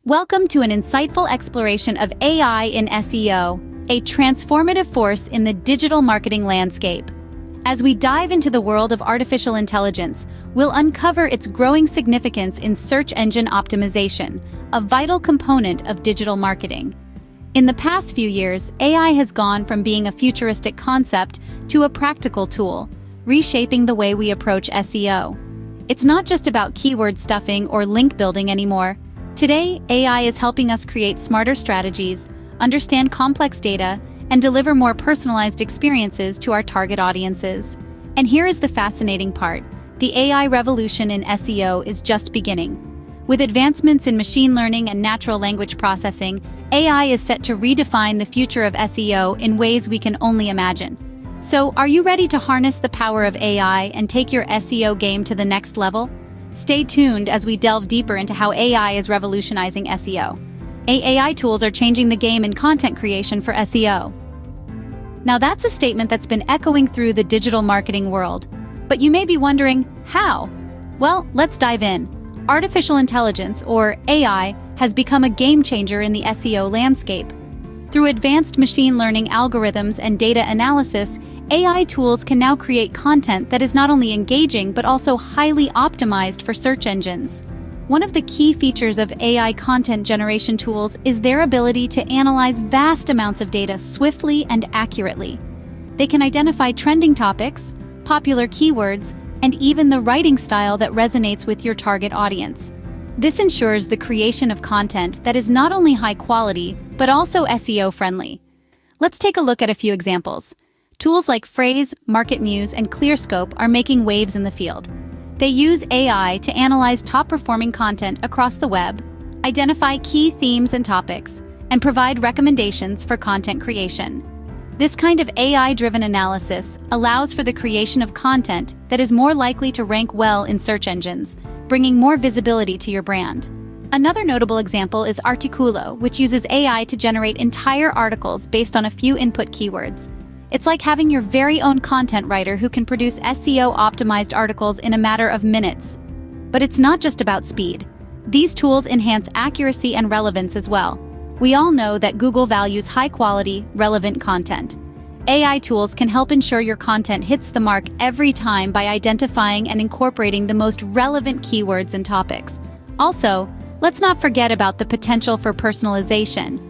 Welcome to an insightful exploration of AI in SEO, a transformative force in the digital marketing landscape. As we dive into the world of artificial intelligence, we'll uncover its growing significance in search engine optimization, a vital component of digital marketing. In the past few years, AI has gone from being a futuristic concept to a practical tool, reshaping the way we approach SEO. It's not just about keyword stuffing or link building anymore. Today, AI is helping us create smarter strategies, understand complex data, and deliver more personalized experiences to our target audiences. And here is the fascinating part: the AI revolution in SEO is just beginning. With advancements in machine learning and natural language processing, AI is set to redefine the future of SEO in ways we can only imagine. So, are you ready to harness the power of AI and take your SEO game to the next level? Stay tuned as we delve deeper into how AI is revolutionizing SEO. AI tools are changing the game in content creation for SEO. Now that's a statement that's been echoing through the digital marketing world. But you may be wondering, how? Well, let's dive in. Artificial intelligence, or AI, has become a game changer in the SEO landscape. Through advanced machine learning algorithms and data analysis, AI tools can now create content that is not only engaging but also highly optimized for search engines. One of the key features of AI content generation tools is their ability to analyze vast amounts of data swiftly and accurately. They can identify trending topics, popular keywords, and even the writing style that resonates with your target audience. This ensures the creation of content that is not only high quality, but also SEO friendly. Let's take a look at a few examples. Tools like Phrase, Muse, and Clearscope are making waves in the field. They use AI to analyze top-performing content across the web, identify key themes and topics, and provide recommendations for content creation. This kind of AI-driven analysis allows for the creation of content that is more likely to rank well in search engines, bringing more visibility to your brand. Another notable example is Articulo, which uses AI to generate entire articles based on a few input keywords. It's like having your very own content writer who can produce SEO-optimized articles in a matter of minutes. But it's not just about speed. These tools enhance accuracy and relevance as well. We all know that Google values high-quality, relevant content. AI tools can help ensure your content hits the mark every time by identifying and incorporating the most relevant keywords and topics. Also, let's not forget about the potential for personalization.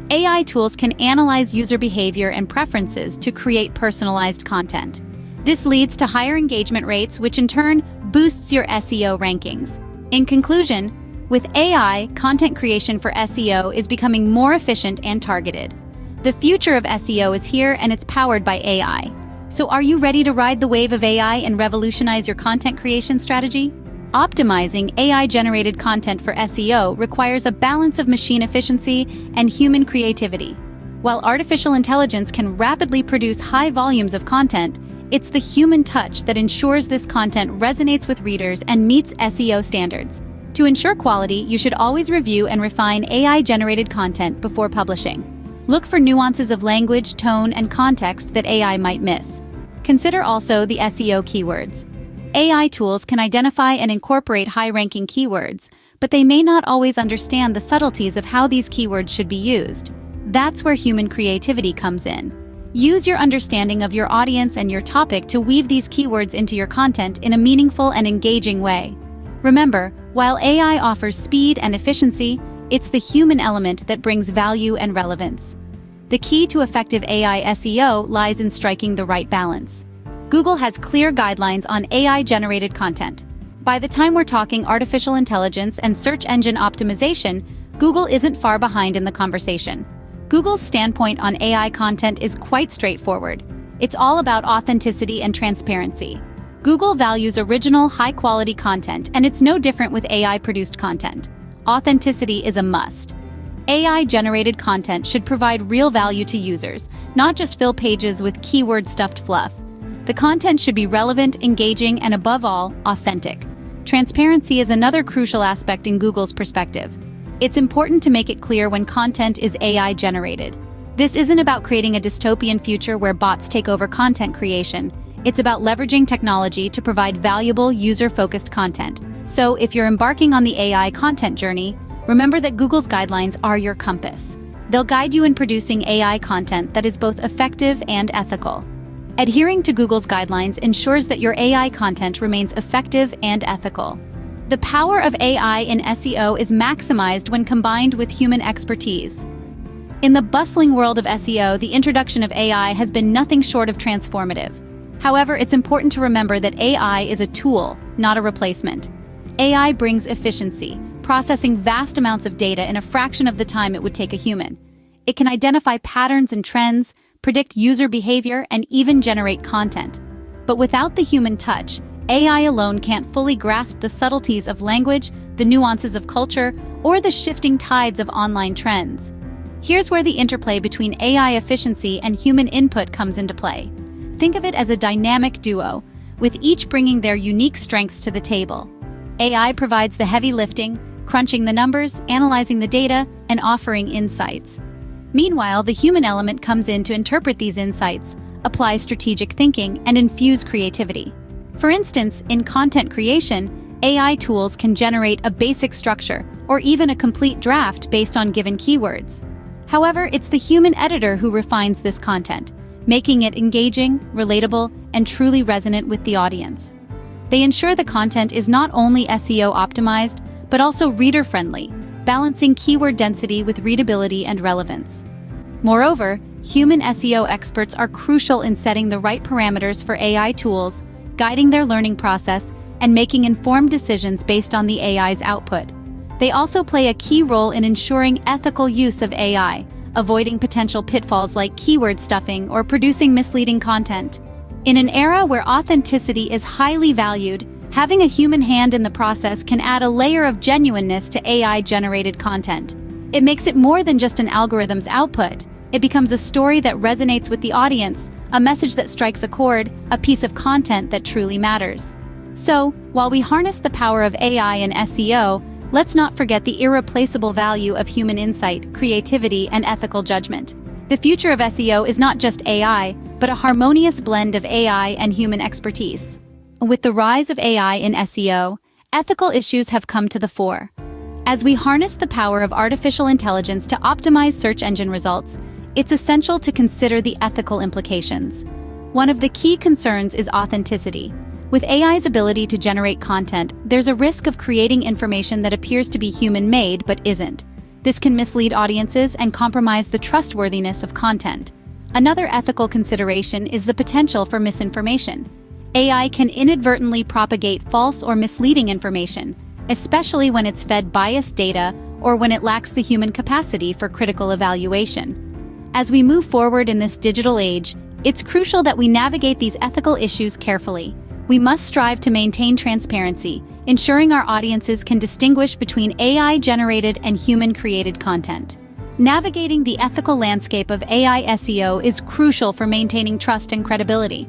AI tools can analyze user behavior and preferences to create personalized content. This leads to higher engagement rates, which in turn boosts your SEO rankings. In conclusion, with AI, content creation for SEO is becoming more efficient and targeted. The future of SEO is here, and it's powered by AI. So are you ready to ride the wave of AI and revolutionize your content creation strategy? Optimizing AI-generated content for SEO requires a balance of machine efficiency and human creativity. While artificial intelligence can rapidly produce high volumes of content, it's the human touch that ensures this content resonates with readers and meets SEO standards. To ensure quality, you should always review and refine AI-generated content before publishing. Look for nuances of language, tone, and context that AI might miss. Consider also the SEO keywords. AI tools can identify and incorporate high-ranking keywords, but they may not always understand the subtleties of how these keywords should be used. That's where human creativity comes in. Use your understanding of your audience and your topic to weave these keywords into your content in a meaningful and engaging way. Remember, while AI offers speed and efficiency, it's the human element that brings value and relevance. The key to effective AI SEO lies in striking the right balance. Google has clear guidelines on AI-generated content. By the time we're talking artificial intelligence and search engine optimization, Google isn't far behind in the conversation. Google's standpoint on AI content is quite straightforward. It's all about authenticity and transparency. Google values original, high-quality content, and it's no different with AI-produced content. Authenticity is a must. AI-generated content should provide real value to users, not just fill pages with keyword-stuffed fluff. The content should be relevant, engaging, and above all, authentic. Transparency is another crucial aspect in Google's perspective. It's important to make it clear when content is AI-generated. This isn't about creating a dystopian future where bots take over content creation. It's about leveraging technology to provide valuable, user-focused content. So if you're embarking on the AI content journey, Remember that Google's guidelines are your compass. They'll guide you in producing AI content that is both effective and ethical. Adhering to Google's guidelines ensures that your AI content remains effective and ethical. The power of AI in SEO is maximized when combined with human expertise. In the bustling world of SEO, the introduction of AI has been nothing short of transformative. However, it's important to remember that AI is a tool, not a replacement. AI brings efficiency, processing vast amounts of data in a fraction of the time it would take a human. It can identify patterns and trends, predict user behavior, and even generate content. But without the human touch, AI alone can't fully grasp the subtleties of language, the nuances of culture, or the shifting tides of online trends. Here's where the interplay between AI efficiency and human input comes into play. Think of it as a dynamic duo, with each bringing their unique strengths to the table. AI provides the heavy lifting, crunching the numbers, analyzing the data, and offering insights. Meanwhile, the human element comes in to interpret these insights, apply strategic thinking, and infuse creativity. For instance, in content creation, AI tools can generate a basic structure or even a complete draft based on given keywords. However, it's the human editor who refines this content, making it engaging, relatable, and truly resonant with the audience. They ensure the content is not only SEO optimized, but also reader-friendly, balancing keyword density with readability and relevance. Moreover, human SEO experts are crucial in setting the right parameters for AI tools, guiding their learning process, and making informed decisions based on the AI's output. They also play a key role in ensuring ethical use of AI, avoiding potential pitfalls like keyword stuffing or producing misleading content. In an era where authenticity is highly valued, having a human hand in the process can add a layer of genuineness to AI-generated content. It makes it more than just an algorithm's output. It becomes a story that resonates with the audience, a message that strikes a chord, a piece of content that truly matters. So, while we harness the power of AI in SEO, let's not forget the irreplaceable value of human insight, creativity, and ethical judgment. The future of SEO is not just AI, but a harmonious blend of AI and human expertise. With the rise of AI in SEO, ethical issues have come to the fore. As we harness the power of artificial intelligence to optimize search engine results, it's essential to consider the ethical implications. One of the key concerns is authenticity. With AI's ability to generate content, there's a risk of creating information that appears to be human-made but isn't. This can mislead audiences and compromise the trustworthiness of content. Another ethical consideration is the potential for misinformation. AI can inadvertently propagate false or misleading information, especially when it's fed biased data or when it lacks the human capacity for critical evaluation. As we move forward in this digital age, it's crucial that we navigate these ethical issues carefully. We must strive to maintain transparency, ensuring our audiences can distinguish between AI-generated and human-created content. Navigating the ethical landscape of AI SEO is crucial for maintaining trust and credibility.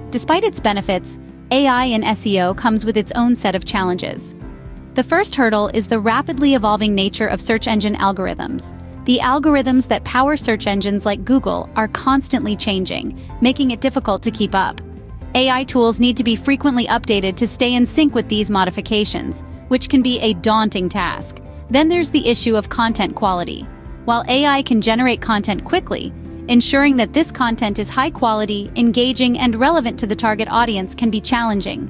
Despite its benefits, AI in SEO comes with its own set of challenges. The first hurdle is the rapidly evolving nature of search engine algorithms. The algorithms that power search engines like Google are constantly changing, making it difficult to keep up. AI tools need to be frequently updated to stay in sync with these modifications, which can be a daunting task. Then there's the issue of content quality. While AI can generate content quickly, ensuring that this content is high quality, engaging, and relevant to the target audience can be challenging.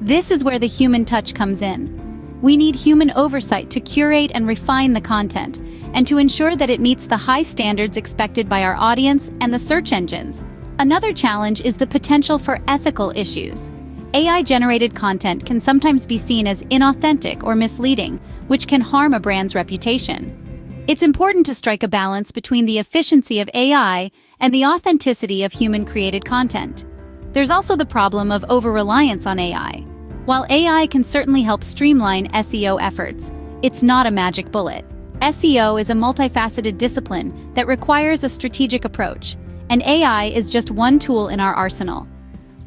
This is where the human touch comes in. We need human oversight to curate and refine the content, and to ensure that it meets the high standards expected by our audience and the search engines. Another challenge is the potential for ethical issues. AI-generated content can sometimes be seen as inauthentic or misleading, which can harm a brand's reputation. It's important to strike a balance between the efficiency of AI and the authenticity of human-created content. There's also the problem of over-reliance on AI. While AI can certainly help streamline SEO efforts, it's not a magic bullet. SEO is a multifaceted discipline that requires a strategic approach, and AI is just one tool in our arsenal.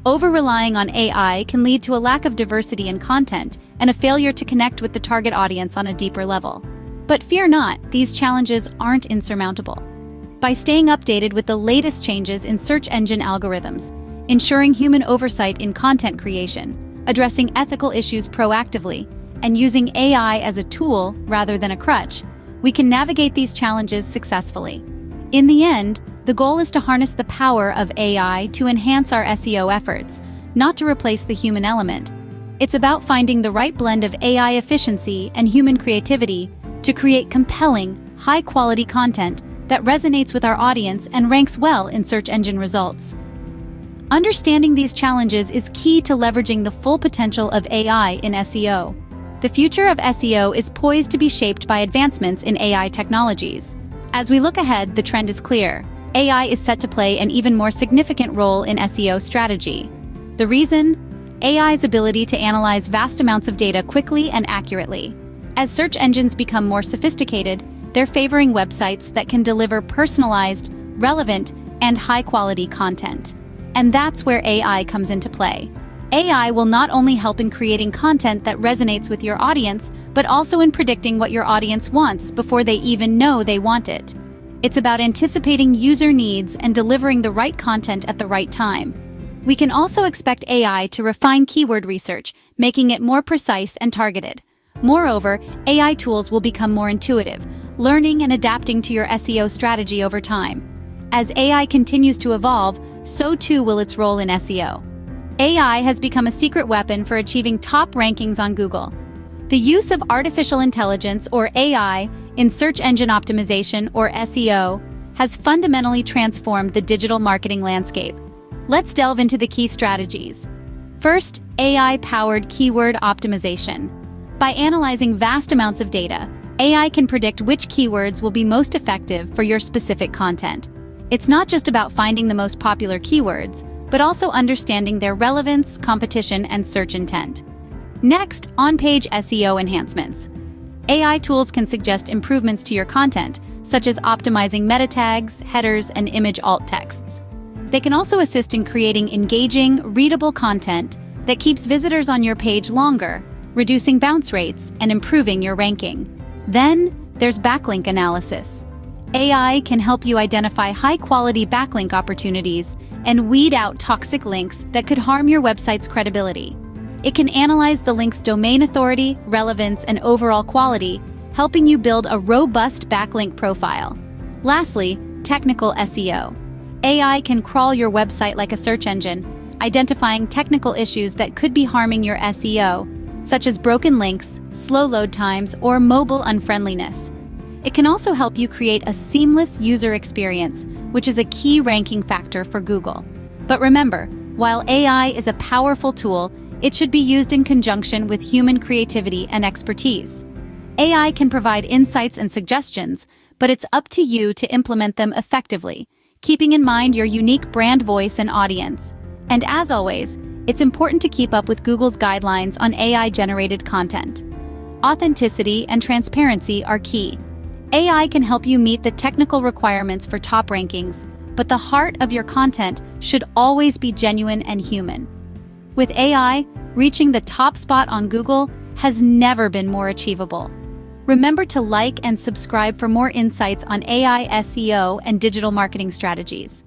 Over-relying on AI can lead to a lack of diversity in content and a failure to connect with the target audience on a deeper level. But fear not, these challenges aren't insurmountable. By staying updated with the latest changes in search engine algorithms, ensuring human oversight in content creation, addressing ethical issues proactively, and using AI as a tool rather than a crutch, we can navigate these challenges successfully. In the end, the goal is to harness the power of AI to enhance our SEO efforts, not to replace the human element. It's about finding the right blend of AI efficiency and human creativity to create compelling, high-quality content that resonates with our audience and ranks well in search engine results. Understanding these challenges is key to leveraging the full potential of AI in SEO. The future of SEO is poised to be shaped by advancements in AI technologies. As we look ahead, the trend is clear. AI is set to play an even more significant role in SEO strategy. The reason? AI's ability to analyze vast amounts of data quickly and accurately. As search engines become more sophisticated, they're favoring websites that can deliver personalized, relevant, and high-quality content. And that's where AI comes into play. AI will not only help in creating content that resonates with your audience, but also in predicting what your audience wants before they even know they want it. It's about anticipating user needs and delivering the right content at the right time. We can also expect AI to refine keyword research, making it more precise and targeted. Moreover, AI tools will become more intuitive, learning and adapting to your SEO strategy over time. As AI continues to evolve, so too will its role in SEO. AI has become a secret weapon for achieving top rankings on Google. The use of artificial intelligence, or AI, in search engine optimization, or SEO, has fundamentally transformed the digital marketing landscape. Let's delve into the key strategies. First, AI-powered keyword optimization. By analyzing vast amounts of data, AI can predict which keywords will be most effective for your specific content. It's not just about finding the most popular keywords, but also understanding their relevance, competition, and search intent. Next, on-page SEO enhancements. AI tools can suggest improvements to your content, such as optimizing meta tags, headers, and image alt texts. They can also assist in creating engaging, readable content that keeps visitors on your page longer, reducing bounce rates and improving your ranking. Then, there's backlink analysis. AI can help you identify high-quality backlink opportunities and weed out toxic links that could harm your website's credibility. It can analyze the link's domain authority, relevance, and overall quality, helping you build a robust backlink profile. Lastly, technical SEO. AI can crawl your website like a search engine, identifying technical issues that could be harming your SEO, such as broken links, slow load times, or mobile unfriendliness. It can also help you create a seamless user experience, which is a key ranking factor for Google. But remember, while AI is a powerful tool, it should be used in conjunction with human creativity and expertise. AI can provide insights and suggestions, but it's up to you to implement them effectively, keeping in mind your unique brand voice and audience. And as always, it's important to keep up with Google's guidelines on AI-generated content. Authenticity and transparency are key. AI can help you meet the technical requirements for top rankings, but the heart of your content should always be genuine and human. With AI, reaching the top spot on Google has never been more achievable. Remember to like and subscribe for more insights on AI SEO and digital marketing strategies.